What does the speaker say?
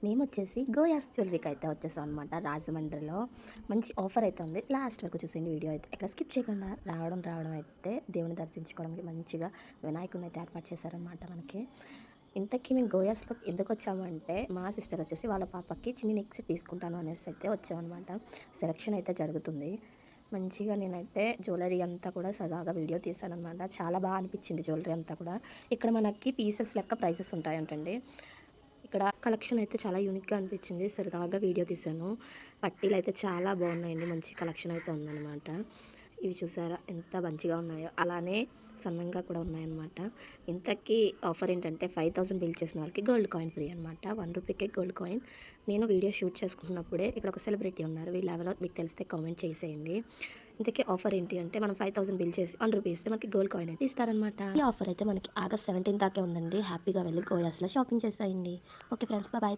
మేము వచ్చేసి గోయాస్ జ్యువెలరీకి అయితే వచ్చేసాం అనమాట. రాజమండ్రిలో మంచి ఆఫర్ అయితే ఉంది. లాస్ట్ వరకు చూసేయండి వీడియో అయితే. ఇక్కడ స్కిప్ చేయకుండా రావడం అయితే దేవుని దర్శించుకోవడానికి మంచిగా వినాయకుడిని అయితే ఏర్పాటు చేశారనమాట మనకి. ఇంతకీ మేము గోయాస్లో ఎందుకు వచ్చామంటే మా సిస్టర్ వచ్చేసి వాళ్ళ పాపకి చిన్ని నెక్ సెట్ తీసుకుంటాను అనేసి అయితే వచ్చామన్నమాట. సెలక్షన్ అయితే జరుగుతుంది. మంచిగా నేనైతే జ్యువెలరీ అంతా కూడా సరదాగా వీడియో తీశాననమాట. చాలా బాగా అనిపించింది జ్యువెలరీ అంతా కూడా. ఇక్కడ మనకి పీసెస్ లెక్క ప్రైసెస్ ఉంటాయంటండి. ఇక్కడ కలెక్షన్ అయితే చాలా యూనిక్‌గా అనిపించింది. సరదాగా వీడియో తీశాను. పట్టీలయితే చాలా బాగున్నాయండి. మంచి కలెక్షన్ అయితే ఉందనమాట. ఇవి చూసారా ఎంత మంచిగా ఉన్నాయో. అలానే సన్నంగా కూడా ఉన్నాయన్నమాట. ఇంతకీ ఆఫర్ ఏంటంటే 5000 బిల్ చేసిన వాళ్ళకి గోల్డ్ కాయిన్ ఫ్రీ అనమాట. ₹1 గోల్డ్ కాయిన్. నేను వీడియో షూట్ చేసుకుంటున్నప్పుడే ఇక్కడ ఒక సెలబ్రిటీ ఉన్నారు. వీళ్ళెవరో మీకు తెలిస్తే కామెంట్ చేసేయండి. ఇంతకీ ఆఫర్ ఏంటి అంటే మనం 5000 బిల్ చేసి ₹1 ఇస్తే మనకి గోల్డ్ కాయిన్ అయితే ఇస్తారనమాట. ఈ ఆఫర్ అయితే మనకి ఆగస్ట్ 17 దాకే ఉందండి. హ్యాపీగా వెళ్ళి గోయాస్‌లో షాపింగ్ చేసేయండి. Okay friends, bye.